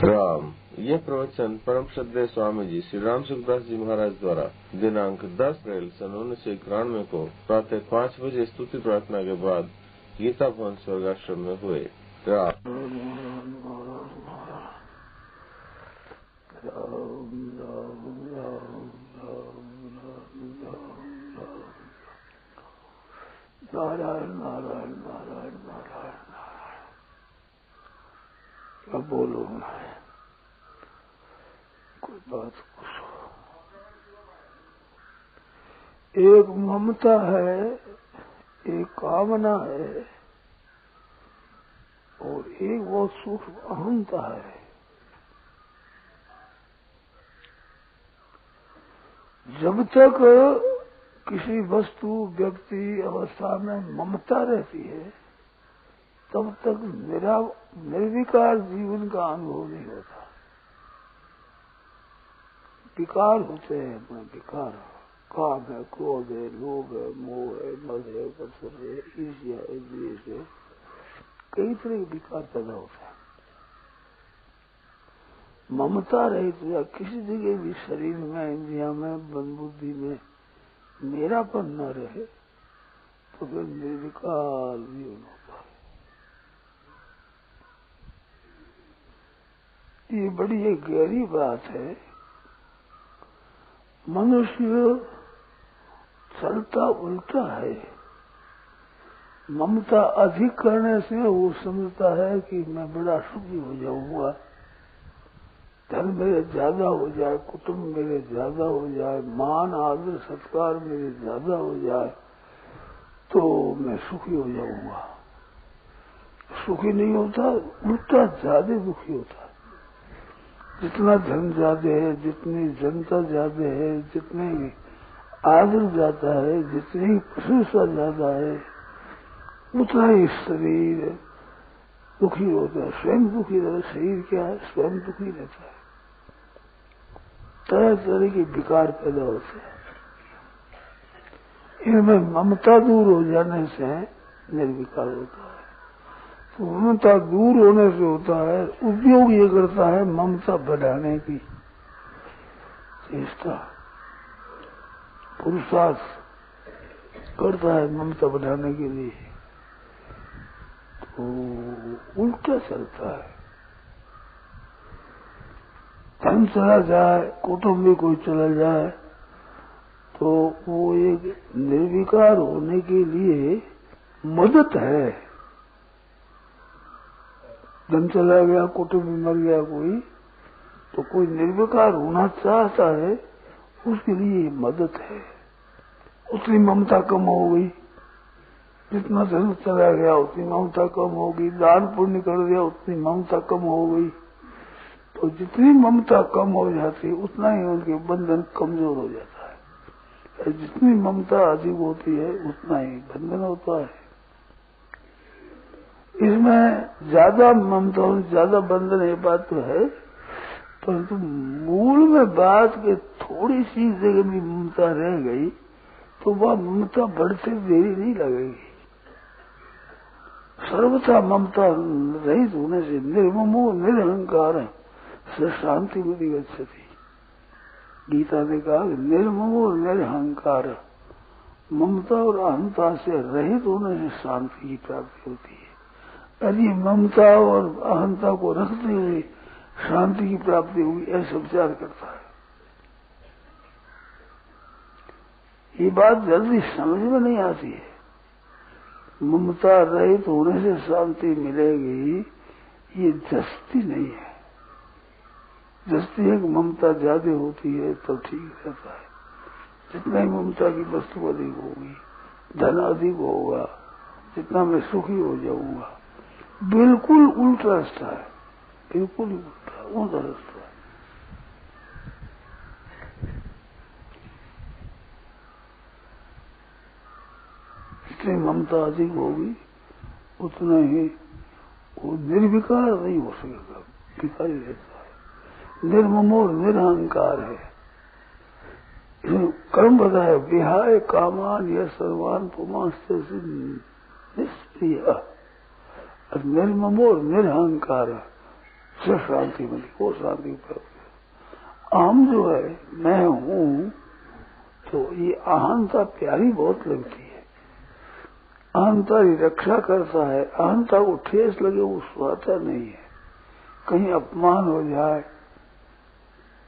राम। यह प्रवचन परम श्रद्धेय स्वामी जी श्री राम सुखदास जी महाराज द्वारा दिनांक 10 अप्रैल सन 1991 को प्रातः 5 बजे स्तुति प्रार्थना के बाद गीता भवन स्वर्गाश्रम में हुए। नारायण नारायण नारायण नारायण नारायण। क्या बोलो मैं, कोई बात पूछो। एक ममता है, एक कामना है और एक बहुत सूक्ष्म अहंता है। जब तक किसी वस्तु व्यक्ति अवस्था में ममता रहती है तब तक निर्विकार जीवन का अनुभव नहीं होता। विकार होते हैं, अपने विकार, काम है, क्रोध है, लोभ है, मोह है, मद है, पत्थर है, ईर्ष्या है, द्वेष है, कई तरह के विकार पैदा होते हैं। ममता रहित या किसी जगह भी शरीर में, इंद्रिया में, बुद्धि में मेरापन न रहे तो फिर निर्विकार जीवन होता है। ये बड़ी एक गहरी बात है। मनुष्य चलता उल्टा है। ममता अधिक करने से वो समझता है कि मैं बड़ा सुखी हो जाऊंगा, धन मेरे ज्यादा हो जाए, कुटुंब मेरे ज्यादा हो जाए, मान आदर सत्कार मेरे ज्यादा हो जाए तो मैं सुखी हो जाऊंगा। सुखी नहीं होता, उल्टा ज्यादा दुखी होता है। जितना धन ज्यादा है, जितनी जनता ज्यादा है, जितने आदर ज्यादा है, जितनी प्रशंसा ज्यादा है, उतना ही शरीर दुखी होता है। स्वयं दुखी रहता है। शरीर क्या है? स्वयं दुखी रहता है। तरह तरह के विकार पैदा होते हैं। इनमें ममता दूर हो जाने से निर्विकार होता है। तो ममता दूर होने से होता है, उपयोग ये करता है ममता बढ़ाने की चेष्टा, पुरुषार्थ करता है ममता बढ़ाने के लिए, तो उल्टा चलता है। धन चला जाए, कुटुंब में कोई चला जाए तो वो एक निर्विकार होने के लिए मदद है। धन चला गया, कुटुंब में मर गया कोई, तो कोई निर्विकार होना चाहता है, उसके लिए मदद है। उतनी ममता कम हो गई, जितना धन चला गया उतनी ममता कम होगी, दान पुण्य कर दिया उतनी ममता कम हो गई। तो जितनी ममता कम हो जाती उतना ही उनके बंधन कमजोर हो जाता है। जितनी ममता अधिक होती है उतना ही बंधन होता है। इसमें ज्यादा ममता और ज्यादा बंधन ये बात तो है, परंतु मूल में बात के थोड़ी सी जगह भी ममता रह गई तो वह ममता बढ़ते देरी नहीं लगेगी। सर्वथा ममता रहित होने से निर्ममो निरहंकार शांति बुद्धि गच्छति। गीता ने कहा निर्ममो निरहंकार, ममता और अहंता से रहित होने से शांति की प्राप्ति होती है। यदि ममता और अहंता को रखते हुए शांति की प्राप्ति होगी, ऐसा विचार करता है। ये बात जल्दी समझ में नहीं आती है। ममता रहित होने से शांति मिलेगी, ये जस्ती नहीं है। जस्ती है कि ममता ज्यादा होती है तो ठीक रहता है। जितना ही ममता की वस्तु अधिक होगी, धन अधिक होगा, जितना मैं सुखी हो जाऊंगा। बिल्कुल उल्टा रास्ता है, बिल्कुल उल्टा रास्ता है। जितनी ममता अधिक होगी उतना ही वो निर्विकार नहीं हो सकेगा, विकारी रहता है। निर्ममो निरहंकार है। कर्म बताया विहाय कामान यह सर्वान पुमांस निष्प्रिय। निर्ममो निरहंकार, सिर्फ शांति मिली, वो शांति प्राप्त। अहम जो है, मैं हूं, तो ये अहंता प्यारी बहुत लगती है। अहंता की रक्षा करता है, अहंता को ठेस लगे वो सुहाता नहीं है। कहीं अपमान हो जाए,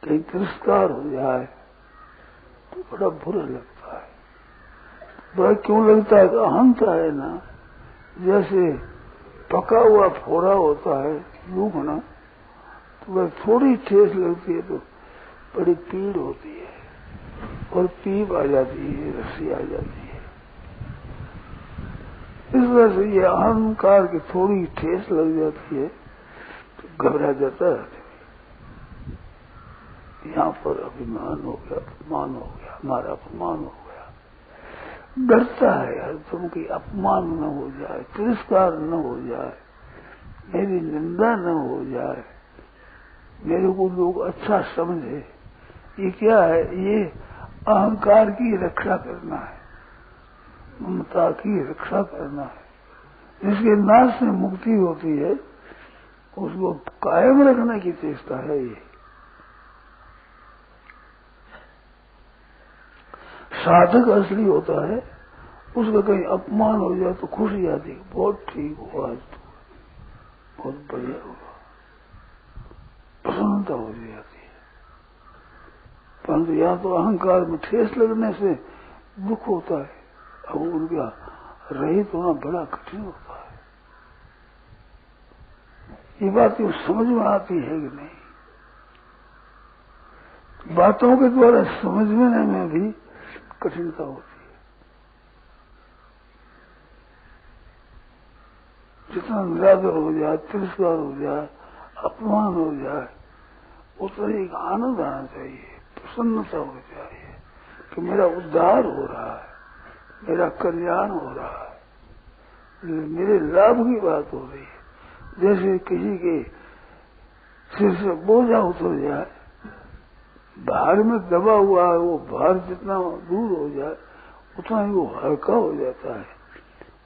कहीं तिरस्कार हो जाए तो बड़ा बुरा लगता है। बुरा क्यों लगता है? कि अहंता है ना, जैसे पका हुआ फोड़ा होता है लूखना, तो वह थोड़ी ठेस लगती है तो बड़ी पीड़ होती है और पीप आ जाती है, रस्सी आ जाती है। इस वजह से ये अहंकार की थोड़ी ठेस लग जाती है तो घबरा जाता है। यहाँ पर अभिमान हो गया, अपमान हो गया, हमारा अपमान हो गया। डरता है यार तुम की अपमान न हो जाए, तिरस्कार न हो जाए, मेरी निंदा न हो जाए, मेरे को लोग अच्छा समझे। ये क्या है? ये अहंकार की रक्षा करना है, ममता की रक्षा करना है। जिसके नाश से मुक्ति होती है उसको कायम रखने की चेष्टा है। ये साधक असली होता है, उसका कहीं अपमान हो जाए तो खुशी आती है, बहुत ठीक हुआ, आज तो बहुत बढ़िया हुआ, प्रसन्नता हो जाती है। परंतु यहाँ तो अहंकार में ठेस लगने से दुख होता है, अब उनका रहित होना बड़ा कठिन होता है। ये बात तो समझ में आती है कि नहीं? बातों के द्वारा समझने में भी कठिनता होती है। जितना निरादर हो जाए, तिरस्कार हो जाए, अपमान हो जाए, उतना एक आनंद आना चाहिए, प्रसन्नता हो चाहिए कि मेरा उद्धार हो रहा है, मेरा कल्याण हो रहा है, मेरे लाभ की बात हो रही है। जैसे किसी के सिर से बोझा उतर जाए, भार में दबा हुआ है, वो भार जितना दूर हो जाए उतना ही वो हल्का हो जाता है।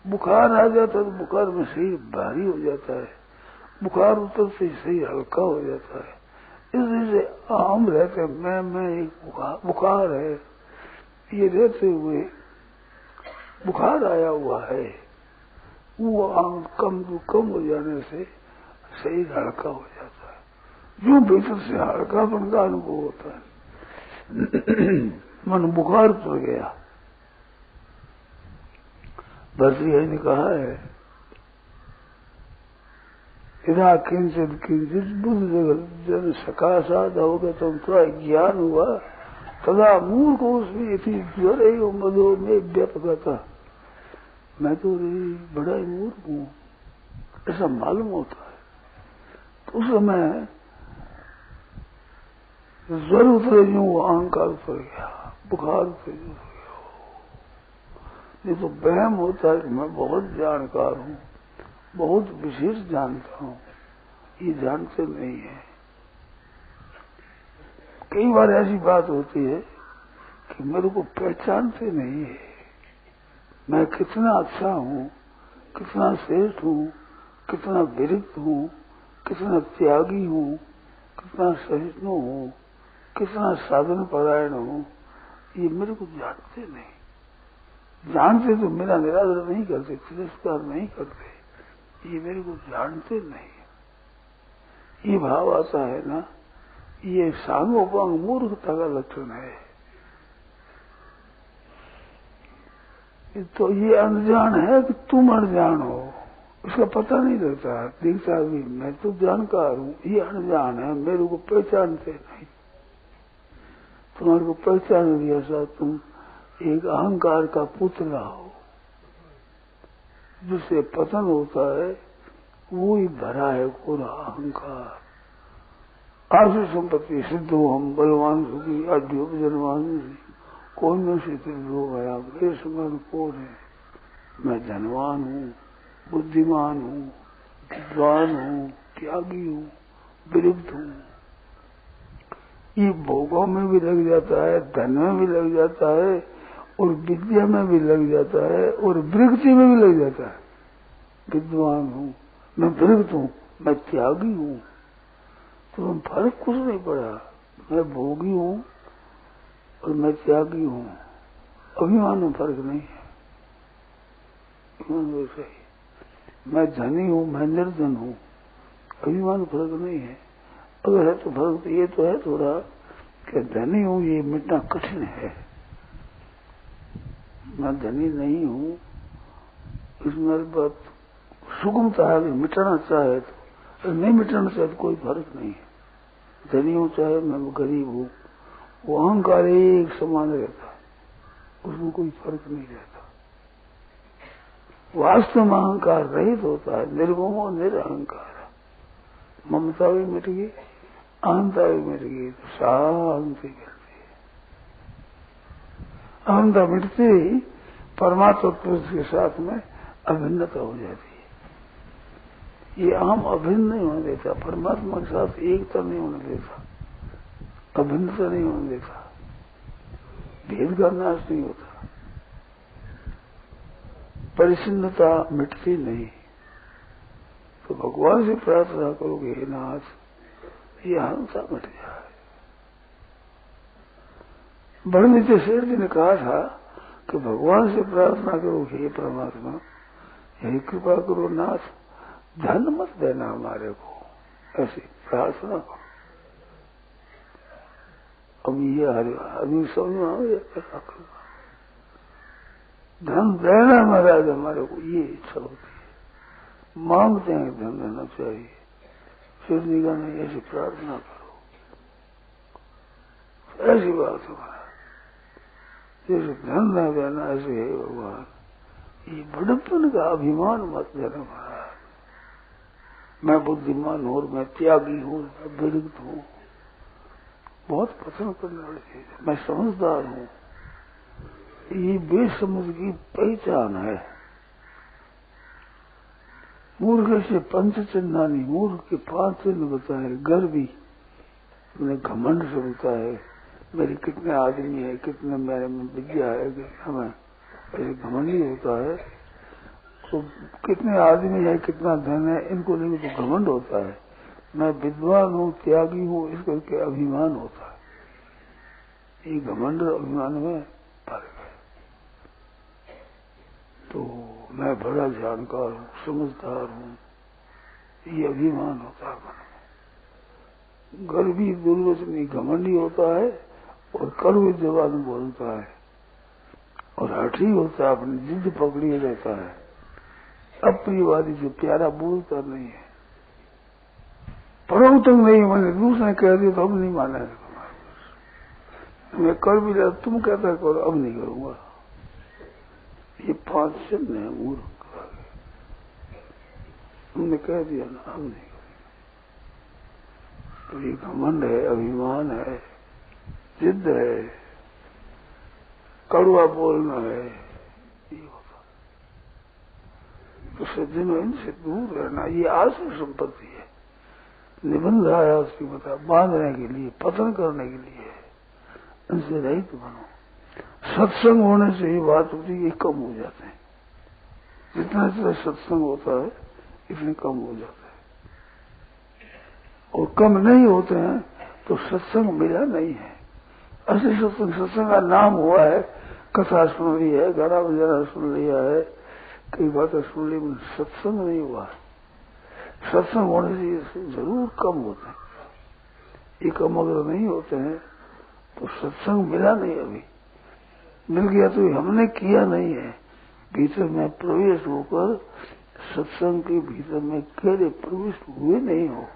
बुखार आ जाता है तो बुखार में शरीर भारी हो जाता है, बुखार उतरते ही शरीर हल्का हो जाता है। इस वजह से आम रहते, मैं एक बुखार है, ये रहते हुए बुखार आया हुआ है, वो आम कम हो जाने से शरीर हल्का हो जाता है। जो भीतर से हल्कापन का अनुभव होता है। मन बुखार उतर गया। भर्तृहरि ने कहा है, यदा किंचित किंचित बुद्ध जन सकाशाद हो गया, तो थोड़ा ज्ञान हुआ, तदा मूर्ख उसमें इतनी ज्वर है मधो में व्यपगता, मैं तो बड़ा ही मूर्ख हूँ, ऐसा मालूम होता है। तो उस समय ज्वर उतरे यूं, अहंकार उतर गया, बुखार उतर गया। ये तो वहम होता है कि मैं बहुत जानकार हूँ, बहुत विशेष जानता हूँ, ये जानते नहीं है। कई बार ऐसी बात होती है कि मेरे को पहचानते नहीं है, मैं कितना अच्छा हूँ, कितना श्रेष्ठ हूँ, कितना विरक्त हूँ, कितना त्यागी हूँ, कितना सहिष्णु हूँ, कितना साधन परायण हूँ, ये मेरे को जानते नहीं। जानते तो मेरा निरादर नहीं करते, तिरस्कार नहीं करते, ये मेरे को जानते नहीं। ये भाव आता है ना, ये सांगोपांग मूर्खता का लक्षण है। तो ये अनजान है कि तुम अनजान हो, उसका पता नहीं लगता, दिखता भी मैं तो जानकार हूँ, ये अनजान है, मेरे को पहचानते नहीं। तुम्हारे को पहचान लिया सा तुम एक अहंकार का पुतला हो, जिससे पतन होता है, वो ही भरा है पूरा अहंकार। आर्थिक संपत्ति सिद्ध हो, हम बलवान सुखी अध्योपजनवान, कौन में से हो गया, मेरे समान कौन है, मैं धनवान हूँ, बुद्धिमान हूँ, विद्वान हूँ, त्यागी हूँ, विरुद्ध हूँ। ये भोगों में भी लग जाता है, धन में भी लग जाता है, और विद्या में भी लग जाता है, और वृत्ति में भी लग जाता है। विद्वान हूँ, मैं विरुद्ध हूँ, मैं त्यागी हूँ, तो फर्क कुछ नहीं पड़ा। मैं भोगी हूँ और मैं त्यागी हूँ, अभिमान में फर्क नहीं है। वैसे ही मैं धनी हूँ, मैं निर्धन हूँ, अभिमान में फर्क नहीं है। अगर है तो फर्क तो ये तो है थोड़ा कि धनी हूँ ये मिटना कठिन है, मैं धनी नहीं हूँ, इसमें बात सुगमता है। मिटाना चाहे तो, नहीं मिटाना चाहे तो कोई फर्क नहीं है। धनी हूँ चाहे मैं गरीब हूँ, वो अहंकार एक समान रहता, उसमें कोई फर्क नहीं रहता। वास्तव में अहंकार रहित होता है, निर्मम और निरअहकार। ममता भी मिट गई, अहंता भी मिट गई, तो शांति मिलती है। अहंता मिटते ही परमात्मा पुरुष के साथ में अभिन्नता हो जाती है। ये अहम अभिन्न नहीं होने देता, परमात्मा के साथ एकता नहीं होने देता, अभिन्नता नहीं होने देता, भेद का नाश नहीं होता, परिच्छिन्नता मिटती नहीं। तो भगवान से प्रार्थना करोगे, हे नाथ ये अहंता मिट जाए। बड़े नीचे शेर जी ने कहा था कि भगवान से प्रार्थना करो, हे परमात्मा, यही कृपा करो नाथ, धन मत देना हमारे को, ऐसी प्रार्थना करो। अब ये आदमी समझ में आ गया, धन देना महाराज हमारे को, ये इच्छा होती है, मांगते हैं धन देना चाहिए। फिर निगाह में ऐसी प्रार्थना करो, ऐसी बात हमारा जैसे धन न देना ऐसे है भगवान, ये बड़प्पन का अभिमान मत देना महाराज। मैं बुद्धिमान हूँ और मैं त्यागी हूँ, मैं विरक्त हूँ, बहुत पसंद करने वाली चीज है। मैं समझदार हूँ, ये बेसमझ की पहचान है। मूर्ख से पंच चिन्ह नहीं, मूर्ख के 5 चिन्ह बताए। गर्वी मैंने घमंड से बताए, मेरे कितने आदमी है, कितने मेरे में विद्या है, कितना मैं ऐसे घमंडी होता है। तो कितने आदमी है, कितना धन है, इनको लेकर तो घमंड होता है। मैं विद्वान हूँ, त्यागी हूँ, इस करके अभिमान होता है। ये घमंड और अभिमान में फर्क है। तो मैं बड़ा जानकार हूँ, समझदार हूँ, ये अभिमान होता है मन में। गर्वी दुर्वचनी घमंडी होता है और कड़वी जबान बोलता है और हठी होता है, अपनी जिद पकड़ी रहता है। अप्रियवादी जो प्यारा बोलता नहीं है, पढ़ो तुम नहीं, मैंने दूसरा कह दिया तो अब नहीं माना है तुम्हारा, मैं कर भी रहा, तुम कहता करो, अब नहीं करूंगा। ये 5 चिन्ह है मूर्ख, तुमने कह दिया ना, अब नहीं करेंगे। तो ये घमंड है, अभिमान है, जिद है, कड़वा बोलना है, ये होता। तो सज्जनों इनसे दूर रहना, ये आश्रय संपत्ति है। निबंध आया उसकी बता बांधने के लिए, पतन करने के लिए, इनसे रहित बनो। सत्संग होने से ये बात होती है, ये कम हो जाते हैं। जितना जितना सत्संग होता है इतने कम हो जाते हैं, और कम नहीं होते हैं तो सत्संग मिला नहीं है। असली सत्संग, सत्संग का नाम हुआ है, कथा सुन ली है, गाना बजाना सुन लिया है, कई बातें सुन ली, सत्संग नहीं हुआ है। सत्संग होने से जरूर कम होते हैं। ये कम अगर नहीं होते हैं तो सत्संग मिला नहीं, अभी मिल गया तो हमने किया नहीं है। भीतर में प्रवेश होकर सत्संग के भीतर में गहरे प्रवेश हुए नहीं हो।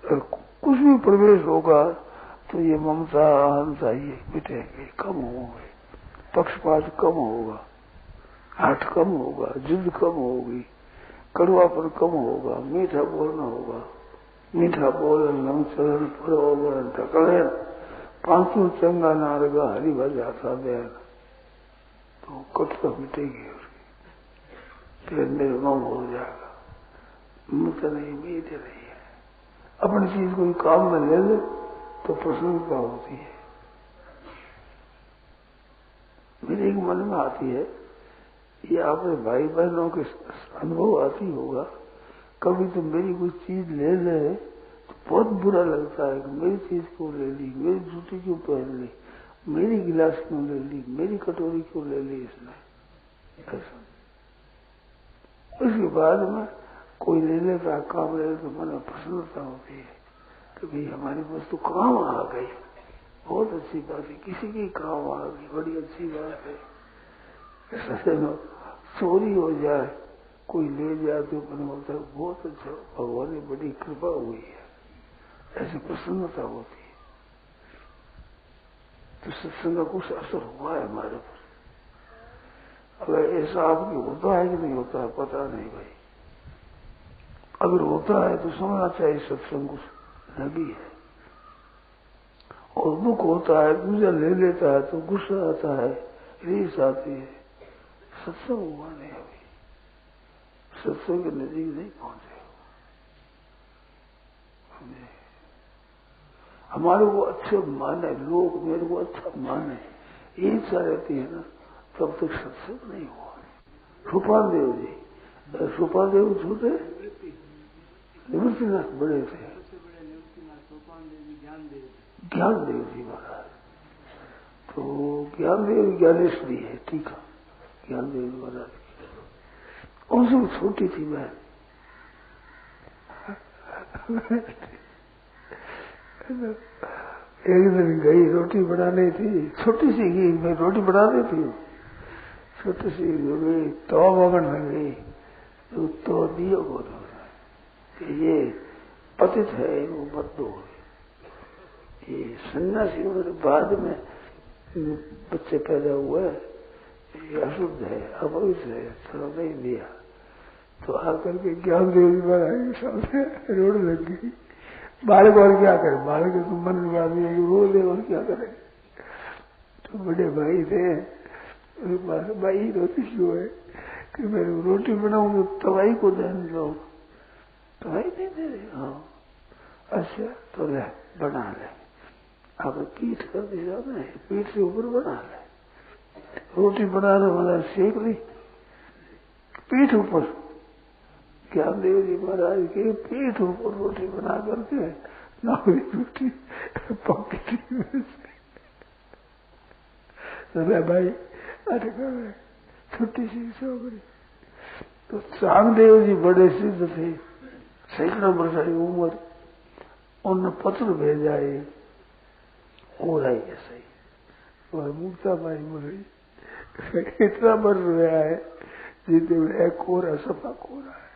और कुछ भी प्रवेश होगा तो ये ममता अहंता ये मिटेंगे, कम होंगे, पक्षपात कम होगा, हठ कम होगा, जिद कम होगी, कड़वापन कम होगा, मीठा बोलना होगा। मीठा बोलन लम चलन पर ढकलन, 5 चंगा नारगा हरि भजा था देन, तो कटता मिटेगी उसकी, फिर निर्मम हो जाएगा। मुझे नहीं, मीठे नहीं है। अपनी चीज कोई काम में ले ले तो प्रसन्नता होती है। मेरे एक मन में आती है, ये आपने भाई बहनों के अनुभव आती होगा, कभी तो मेरी कोई चीज ले ले तो बहुत बुरा लगता है कि मेरी चीज क्यों ले ली, मेरी जूती क्यों पहन ली, मेरी गिलास क्यों ले ली, मेरी कटोरी क्यों ले ली इसने। ऐसा उसके बाद में कोई ले लेता काम ले तो मन में प्रसन्नता होती है कि भाई हमारी वस्तु काम आ गई, बहुत अच्छी बात है, किसी की काम आ गई, बड़ी अच्छी बात है। ऐसा चोरी हो जाए, कोई ले जाए तो मन होता है बहुत अच्छा, भगवान की बड़ी कृपा हुई है, ऐसी प्रसन्नता होती है। तो सत्संग का कुछ असर हुआ है हमारे पर। अगर ऐसा आपके होता है कि नहीं होता है पता नहीं भाई, अगर होता है तो समझना चाहिए सत्संग कुछ लगी है। और दुख होता है, दूसरा ले लेता है तो गुस्सा आता है, रीस आती है। सत्संग हुआ नहीं अभी, सत्संग के नजदीक नहीं पहुंचे। हमारे को अच्छे माने लोग, मेरे को अच्छा माने, ये इच्छा रहती है ना, तब तक सत्संग नहीं हुआ। सुपाल देव जी, सुपाल देव छोटे निवृत्तिनाथ बड़े थे, ज्ञान देव जी महाराज, तो ज्ञान देव ज्ञानेश्वरी है, ठीक है, ज्ञान देव महाराज उनसे छोटी थी मैं। एक दिन गई रोटी बनाने थी, छोटी सी गई, मैं रोटी बना देती हूँ, छोटी सी गई तो बगन में गई तो दियो बोलो ये पतित है, वो मत दो, ये सन्यासी होने बाद में बच्चे पैदा हुए, ये अशुद्ध है, अपवित्र है, थोड़ा नहीं दिया। तो आकर के ज्ञान देव जी महाराज सामने रोड लग गई। बालक और क्या करे, बालक तो मन में आदमी है कि वो दे और क्या करे। तो बड़े भाई थे, भाई रोटी क्यों है कि मैं रोटी बनाऊंगी तवाई को ध्यान दो, तवाई नहीं दे रही। हाँ अच्छा तो ले बना ले, आप पीठ कर दिया ना, पीठ से ऊपर बना ले, रोटी बनाने वाला सेक ली पीठ ऊपर। ज्ञान देव जी महाराज के पीठ ऊपर रोटी बना करके नावरी रोटी पकी थी। तो भाई अरे छोटी सी छोकरी। तो चांगदेव जी बड़े सिद्ध थे, सैकड़ों वर्ष की उम्र, उन्होंने पत्र भेजा है और आई ऐसा ही। और मुक्ता बाई बोल रही इतना वर्ष गया है जीते हुए एक कोरा सफा कोरा है,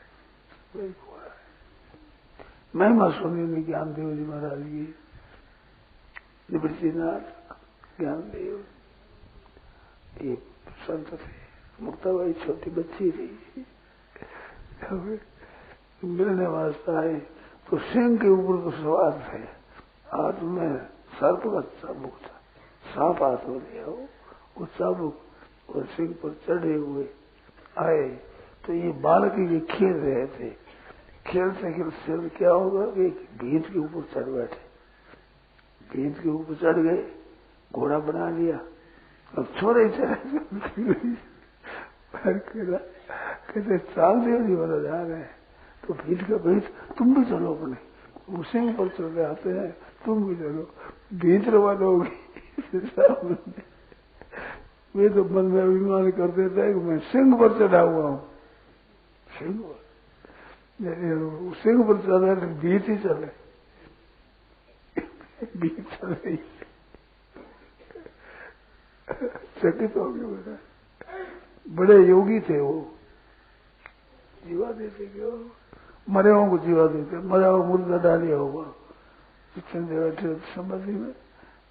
वही कोरा है। महिमा सुनी में ज्ञान देव जी महाराज की, निवृत्तिनाथ ज्ञानदेव ये संत थे। मुक्ताबाई छोटी बच्ची थी, मिलने वास्ते आए तो सिंह के ऊपर तो सवार थे, हाथ में सर्प का चाबुक था, सांप हाथ में लिया वो चाबुक और सिंह पर चढ़े हुए आए। तो ये बालक ये खेल रहे थे, खेलते खेलते क्या होगा कि भीत के ऊपर चढ़ बैठे, भीत के ऊपर चढ़ गए, घोड़ा बना लिया, अब छोड़े चले कहते चांगदेव जी वाला जा रहे हैं तो भीत का भीत तुम भी चलो, अपने उसे पर चले आते हैं, तुम भी चलो, भीत रवाना होगी। वे तो मन में अभिमान कर देता है कि मैं सिंह पर चढ़ा हुआ हूँ, सिंह पर चल रहे भीत ही चले, भीत चल रही। चकित हो गया बेटा, बड़े योगी थे वो, जीवा देते क्यों, मरे हो को जीवा देते, मरा हो मुर्दा डालिया होगा बैठे समाधि में,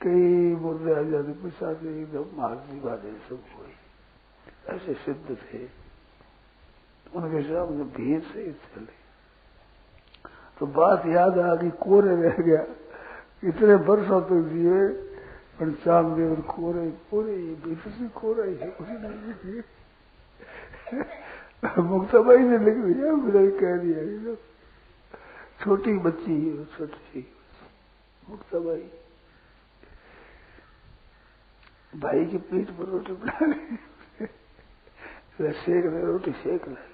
कई मुर्दे आ जाते पिछाते एकदम मार जीवा दे सब कोई, ऐसे सिद्ध थे। उनके सामने भीड़ से चले तो बात याद आ गई, कोरे रह गया, इतने वर्षों तक जिए पर चांगदेव कोरे कोरे भीतर से कोरा ही है, कुछ नहीं। मुक्ताबाई ने लिख दिया, मुझे कह दिया, छोटी बच्ची है, छोटी सी मुक्ताबाई भाई की पीठ पर रोटी बना रही, सेक रहे, रोटी सेक रहे।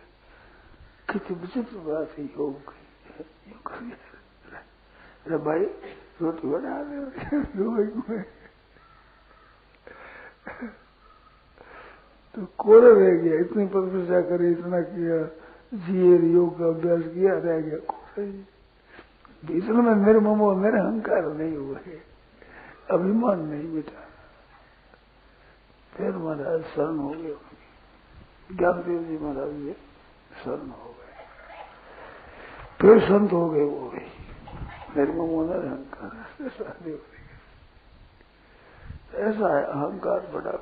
कितनी विचित्र बात है योग की, अरे भाई रोटी बना दे। तो कोरे रह गया, इतनी प्रशंसा करी, इतना किया, जिए योग का अभ्यास किया, रह गया कोरे। भीतर में मेरे मोह मेरे अहंकार नहीं हुए, अभिमान नहीं मिटा। फिर महाराज शरण हो गए, ज्ञानदेव जी महाराज जी शरण हो गए, फिर संत हो गए वो भी। मेरे मोह मेरे अहंकार शादी हो गई। ऐसा है, अहंकार बड़ा